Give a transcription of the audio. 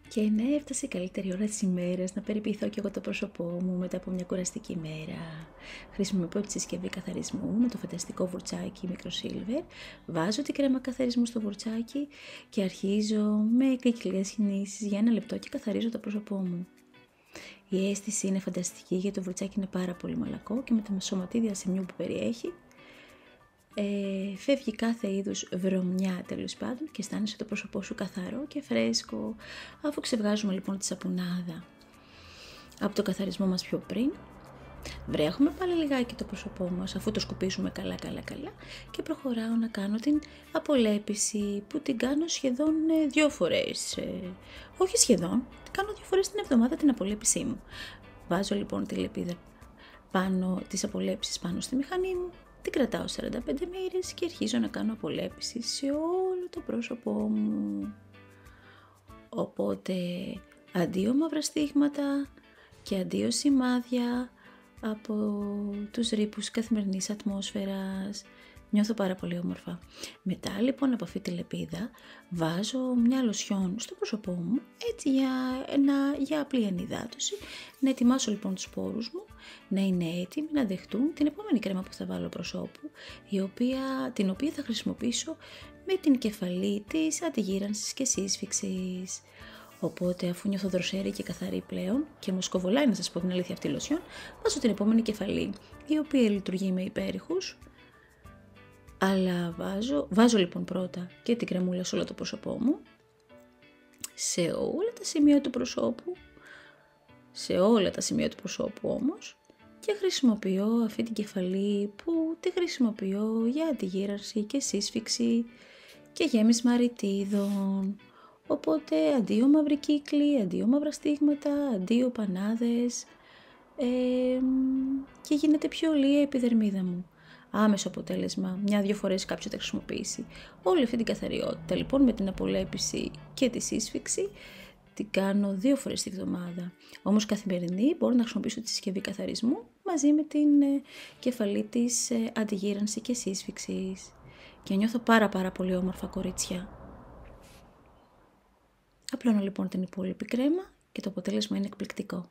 Και ναι, έφτασε η καλύτερη ώρα της ημέρας να περιποιηθώ και εγώ το πρόσωπό μου μετά από μια κουραστική μέρα. Χρησιμοποιώ τη συσκευή καθαρισμού με το φανταστικό βουρτσάκι μικροσίλβερ, βάζω την κρέμα καθαρισμού στο βουρτσάκι και αρχίζω με κυκλικές κινήσεις για 1 λεπτό και καθαρίζω το πρόσωπό μου. Η αίσθηση είναι φανταστική γιατί το βουρτσάκι είναι πάρα πολύ μαλακό και με τα σωματίδια ασημιού που περιέχει φεύγει κάθε είδους βρωμιά τέλος πάντων και αισθάνεσαι το πρόσωπό σου καθαρό και φρέσκο. Αφού ξεβγάζουμε λοιπόν τη σαπουνάδα από το καθαρισμό μας πιο πριν, βρέχουμε πάλι λιγάκι το πρόσωπό μας αφού το σκουπίσουμε καλά και προχωράω να κάνω την απολέπιση που την κάνω σχεδόν 2 φορές. Όχι σχεδόν, την κάνω 2 φορές την εβδομάδα την απολέπισή μου. Βάζω λοιπόν τη λεπίδα τις απολέψεις πάνω στη μηχανή μου, την κρατάω 45 μέρες και αρχίζω να κάνω απολέπιση σε όλο το πρόσωπό μου. Οπότε αντίο μαύρα στίγματα και αντίο σημάδια από τους ρήπους καθημερινής ατμόσφαιρας. Νιώθω πάρα πολύ όμορφα. Μετά λοιπόν από αυτή τη λεπίδα βάζω μια λοσιόν στο πρόσωπό μου, έτσι για απλή ανυδάτωση, να ετοιμάσω λοιπόν τους πόρους μου, να είναι έτοιμοι να δεχτούν την επόμενη κρέμα που θα βάλω προσώπου, την οποία θα χρησιμοποιήσω με την κεφαλή της αντιγύρανσης και σύσφυξης. Οπότε αφού νιώθω δροσερή και καθαρή πλέον και μου σκοβολάει να σας πω την αλήθεια αυτή η λοσιόν, βάζω την επόμενη κεφαλή, η οποία λειτουργεί με υπέρηχους. Αλλά βάζω λοιπόν πρώτα και την κρεμούλα σε όλο το πρόσωπό μου, σε όλα τα σημεία του προσώπου, όμως, και χρησιμοποιώ αυτή την κεφαλή που τη χρησιμοποιώ για αντιγύρανση και σύσφυξη και γέμισμα ρητίδων. Οπότε αντίο μαύρη κύκλη, αντίο μαύρα στίγματα, αντίο πανάδες και γίνεται πιο λία η επιδερμίδα μου. Άμεσο αποτέλεσμα, 1-2 φορές κάποιος θα χρησιμοποιήσει. Όλη αυτή την καθαριότητα λοιπόν με την απολέπιση και τη σύσφυξη την κάνω 2 φορές τη βδομάδα. Όμως καθημερινή μπορώ να χρησιμοποιήσω τη συσκευή καθαρισμού μαζί με την κεφαλή της αντιγύρανση και σύσφυξης. Και νιώθω πάρα πολύ όμορφα, κορίτσια. Απλώνω λοιπόν την υπόλοιπη κρέμα και το αποτέλεσμα είναι εκπληκτικό.